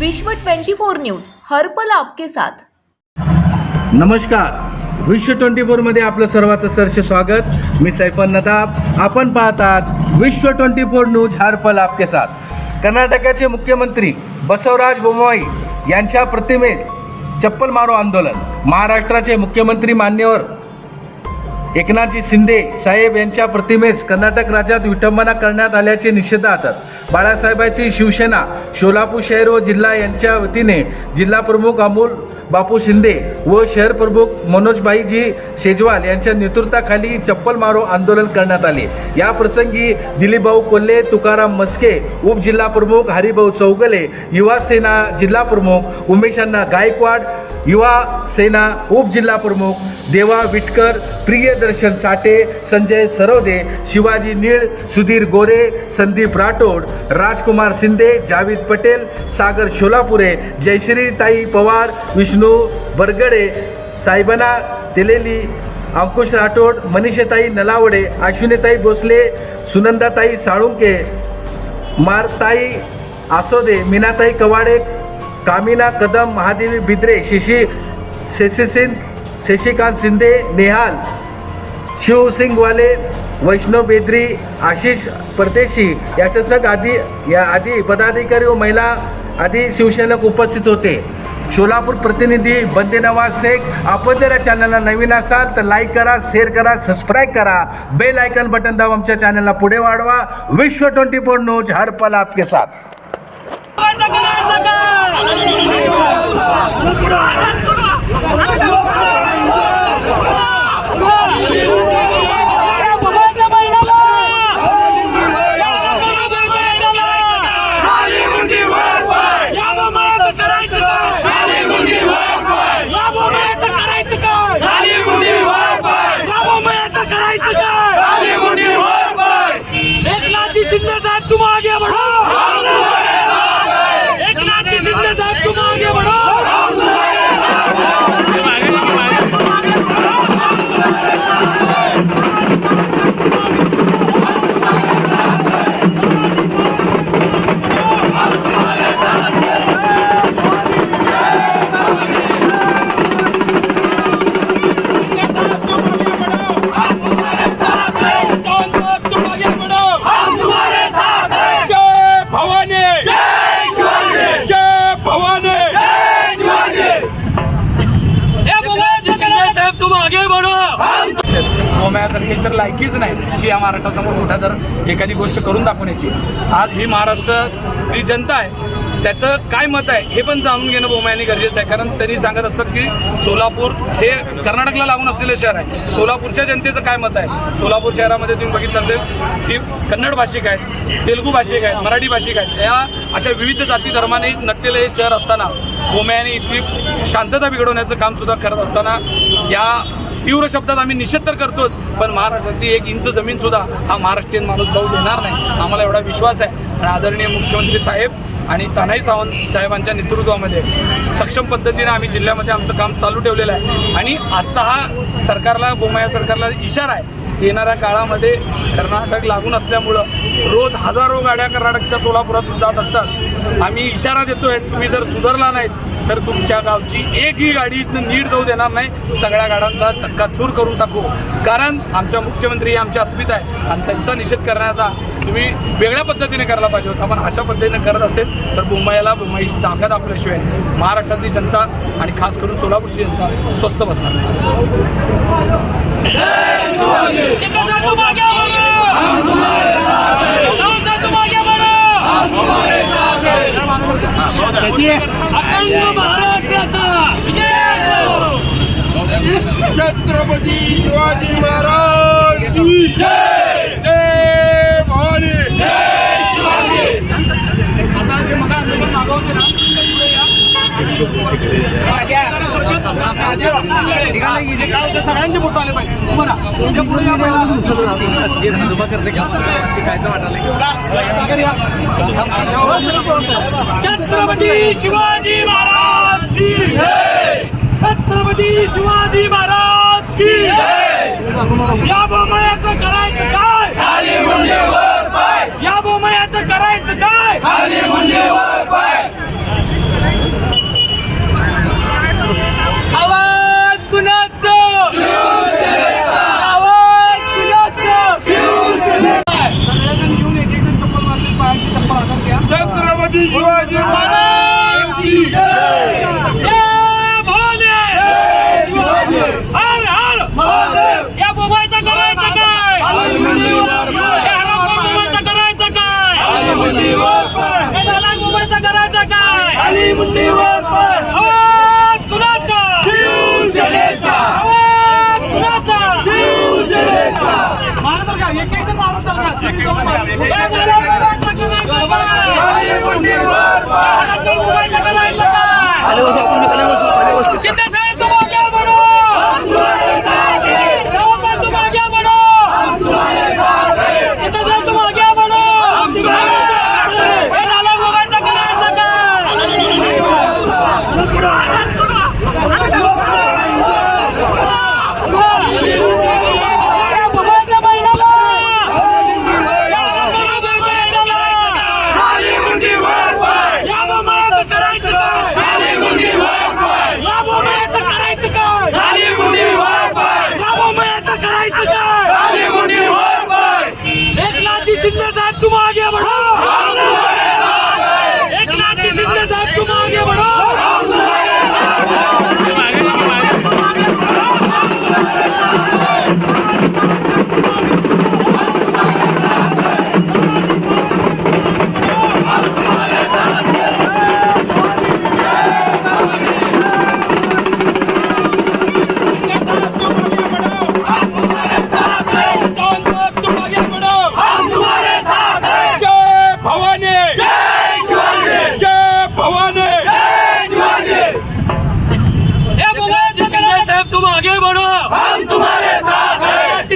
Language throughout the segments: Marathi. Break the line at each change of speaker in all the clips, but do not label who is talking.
विश्व 24 न्यूज हर पल आपके साथ।
नमस्कार, विश्व 24 मध्ये आपलं सर्वांचं सहर्ष स्वागत। मी सैफन नदाब। आपण पाहतात विश्व 24 न्यूज हर पल आपके साथ। कर्नाटकाचे मुख्यमंत्री बसवराज बोम्माई यांच्या प्रतिमेस चप्पल मारो आंदोलन। महाराष्ट्राचे मुख्यमंत्री मान्यवर एकनाथजी शिंदे साहेब यांच्या प्रतिमेस कर्नाटक राज्यात विटंबना करण्यात आल्याचे निषेधार्थ बाळासाहेबांची शिवसेना सोलापूर शहर व जिल्हा यांच्या वतीने जिल्हा प्रमुख अमोल बापू शिंदे व शहर प्रमुख मनोजभाईजी शेजवाल यांच्या नेतृत्वाखाली चप्पल मारो आंदोलन करण्यात आले। या प्रसंगी दिलीपभाऊ कोल्हे, तुकाराम मस्के उपजिल्हा प्रमुख, हरिभाऊ चौगले युवा सेना जिल्हा प्रमुख, उमेशांना गायकवाड युवा सेना उपजिल्हा प्रमुख, देवा विटकर, प्रियदर्शन साठे, संजय सरवदे, शिवाजी नीळ, सुधीर गोरे, संदीप राठोड, राजकुमार शिंदे, जावेद पटेल, सागर सोलापुरे, जयश्री ताई पवार, विष्णू बरगडे, सायबना तेलेली, अंकुश राठोड, मनीषाताई नलावडे, अश्विनीताई भोसले, सुनंदाताई साळुंके, मारताई आसोदे, मीनाताई कवाडे, कामिना कदम, महादेवी बिद्रे, शशिकांत शिंदे, नेहाल शिवसिंगवाले, वैष्णव बेद्री, आशिष परदेशी याच्यासह आदी पदाधिकारी व महिला आदी शिवसैनिक उपस्थित होते। सोलापूर प्रतिनिधी बंदे नवाज शेख। आपण जर या चॅनलला नवीन असाल तर लाईक करा, शेअर करा, सबस्क्राईब करा, बेल आयकॉन बटन दाबा, आमच्या चॅनलला पुढे वाढवा। विश्व 24 न्यूज हर पल आपके साथ।
एकनाथजी शिंदे साहब तुम आगे बढ़ो, एकनाथजी शिंदे साहब तुम आगे बढ़ो।
बोम्यासारखी तर लायकीच नाही की या महाराष्ट्रासमोर मोठा जर एखादी गोष्ट करून दाखवण्याची। आज ही महाराष्ट्रातली जनता आहे, त्याचं काय मत आहे हे पण जाणून घेणं बोम्याने गरजेचं आहे। कारण त्यांनी सांगत असतात की सोलापूर हे कर्नाटकला लागून असलेलं शहर आहे। सोलापूरच्या जनतेचं काय मत आहे? सोलापूर शहरामध्ये तुम्ही बघितलं असेल की कन्नड भाषिक आहेत, तेलुगू भाषिक आहेत, मराठी भाषिक आहेत, या अशा विविध जाती धर्माने नटलेलं हे शहर असताना बोम्याने इतकी शांतता बिघडवण्याचं काम सुद्धा करत असताना या तीव्र शब्दात आम्ही निषेध तर करतोच, पण महाराष्ट्रातली 1 इंच जमीन सुद्धा हा महाराष्ट्रीयन माणूस जाऊ देणार नाही, आम्हाला एवढा विश्वास आहे। आणि आदरणीय मुख्यमंत्री साहेब आणि तानाजी सावंत साहेबांच्या नेतृत्वामध्ये सक्षम पद्धतीने आम्ही जिल्ह्यामध्ये आमचं काम चालू ठेवलेलं आहे। आणि आजचा हा सरकारला, बोम्या सरकारला इशारा आहे, येणाऱ्या काळामध्ये कर्नाटक लागून असल्यामुळं रोज हजारो गाड्या कर्नाटकच्या सोलापुरात जात असतात। आम्ही इशारा देतोय, तुम्ही जर सुधारला नाहीत तर तुमच्या गावची एकही गाडी इथनं नीट जाऊ देणार नाही, सगळ्या गाड्यांचा चक्काचूर करून टाकू। कारण आमच्या मुख्यमंत्री आमच्या अस्मिता आहे आणि त्यांचा निषेध करण्याचा तुम्ही वेगळ्या पद्धतीने करायला पाहिजे होता, पण अशा पद्धतीने करत असेल तर बोम्माईची जागा दाखवल्याशिवाय महाराष्ट्रातली जनता आणि खास करून सोलापूरची जनता स्वस्त बसणार नाही।
छत्रपती शिवाजी महाराज की जय, जय भवानी, जय शिवाजी।
सगळ्यांचे फोटो आले पाहिजे
छत्रपती शिवाजी महाराज की जय, छत्रपती शिवाजी महाराज की जय। या बोमयाचं करायचं काय?
खाली मुंडे वर पाय,
या बोमयाचं करायचं काय?
खाली मुंडे वर पाय।
आवाज कुणाचा? आवाज कुणाचा? सगळ्यांना घेऊन एक चप्पल मारली, पायाची चप्पल हातात घ्या.
छत्रपती शिवाजी महाराज की जय.
जय भवानी. हर हर महादेव. या बोबायचं करायचं काय? या हरामखोर बोबायचं करायचं काय? या नालायक बोबायचं करायचं काय? आवाज कुणाचा? आवाज कुणाचा? मारा तर का? एक एक मारून चालणार. या नालायक बोबायचं करायचं काय? बोबायचं करायचं काय? शिंदे साहेब तुम आगे बढ़ो. सावकार तुम आगे बढ़ो. शिंदे साहेब तुम आगे बढ़ो. हे नालायक बोबायचं करायचं शिंदे साहब तुम आगे बढ़ो. एक नाथ जी शिंदे साहब तुम आगे बढ़ो.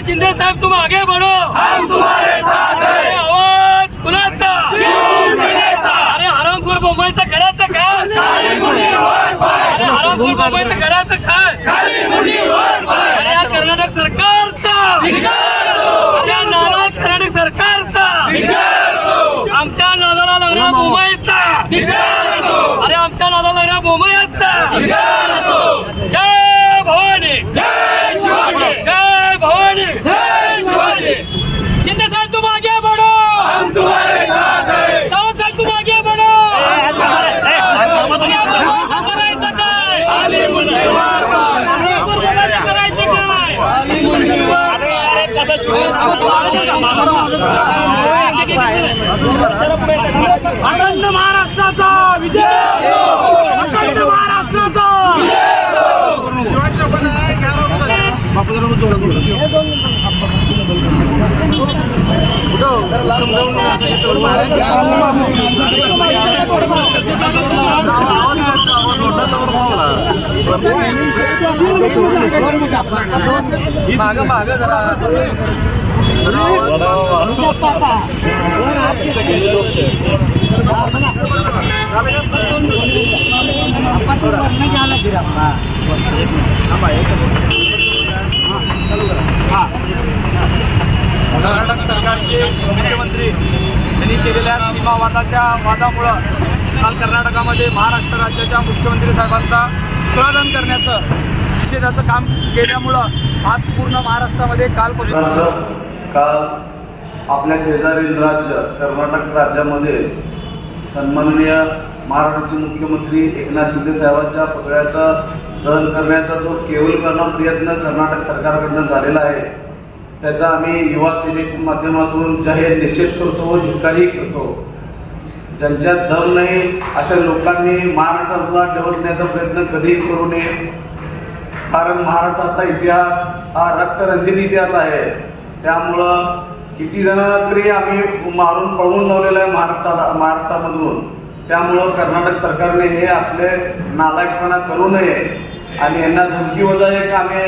शिंदे साहब तुम आगे बढ़ो. हम तुम्हारे साथ हैं. आवाज कुणाचा? अरे हरामखोर बोंबायचं करायचं काय? अरे हरामखोर बोंबायचं करायचं काय? अरे या कर्नाटक सरकारचा, या नालायक कर्नाटक सरकारचा, आमच्या नादाला लागला बोंबायचा, अरे आमच्या नादाला लागला बोंबायचा. जय भवानी. जय शिवाजी. जय भवानी. जय शिवाजी. शिंदे साहब तुम आगे बढ़ो. हम तुम्हारे साथ हैं. सावंत साहब तुम आगे बढ़ो. करायचं काय? करायचं काय? अखंड महाराष्ट्राचा विजय. अखंड महाराष्ट्राचा माग जरा कर्नाटक सरकारचे मुख्यमंत्री यांनी केलेल्या सीमावादाच्या वादामुळं काल कर्नाटकामध्ये महाराष्ट्र राज्याच्या मुख्यमंत्री साहेबांचा प्रदान करण्याचं निषेधाचं काम केल्यामुळं आज पूर्ण महाराष्ट्रामध्ये कालपासून
काल आपल्या शेजारील राज्य कर्नाटक राज्यामध्ये सन्माननीय महाराष्ट्राचे मुख्यमंत्री एकनाथ शिंदे साहेबांच्या पुतळ्याचा दहन करण्याचा जो केवलकरणा प्रयत्न कर्नाटक सरकारकडनं झालेला आहे त्याचा आम्ही युवा सेनेच्या माध्यमातून जाहीर निषेध करतो व धिक्कारही करतो. ज्यांच्यात दम नाही अशा लोकांनी महाराष्ट्राला डवचण्याचा प्रयत्न कधीही करू नये. कारण महाराष्ट्राचा इतिहास हा रक्तरंजित इतिहास आहे. त्यामुळं किती जणांना तरी आम्ही मारून पळवून लावलेलं आहे महाराष्ट्रामधून. त्यामुळं कर्नाटक सरकारने हे असले नालायकपणा करू नये आणि यांना धमकी वजा एक आम्ही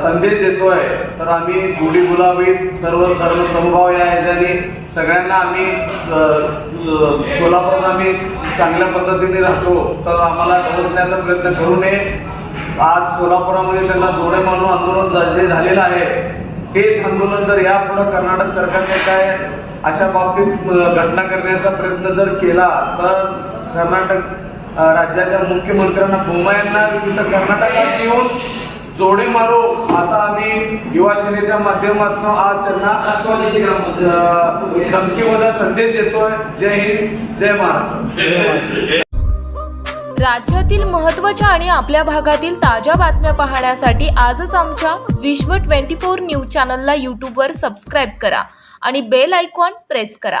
संदेश देतोय. तर आम्ही गुढी गुलाबीत सर्व धर्म समभाव या ह्याच्याने सगळ्यांना आम्ही सोलापुरात आम्ही चांगल्या पद्धतीने राहतो. तर आम्हाला डवचण्याचा प्रयत्न करू नये. आज सोलापुरामध्ये त्यांना जोडे मानून आंदोलन जे झालेलं आहे तेच आंदोलन जर यापुढे कर्नाटक सरकारने काय अशा बाबतीत घटना करण्याचा प्रयत्न जर केला तर कर्नाटक राज्याच्या मुख्यमंत्र्यांना बोम्मायांना तिथं कर्नाटकात येऊन जोडे मारो असा आम्ही युवा सेनेच्या माध्यमातून आज त्यांना धमकीवजा संदेश देतोय. जय हिंद, जय महाराष्ट्र.
राज्यातील महत्त्वाच्या आणि आपल्या भागातील ताज्या बातम्या पाहण्यासाठी आजच आमच्या विश्व 24 न्यूज चॅनलला यूट्यूबवर सबस्क्राईब करा आणि बेल आयकॉन प्रेस करा.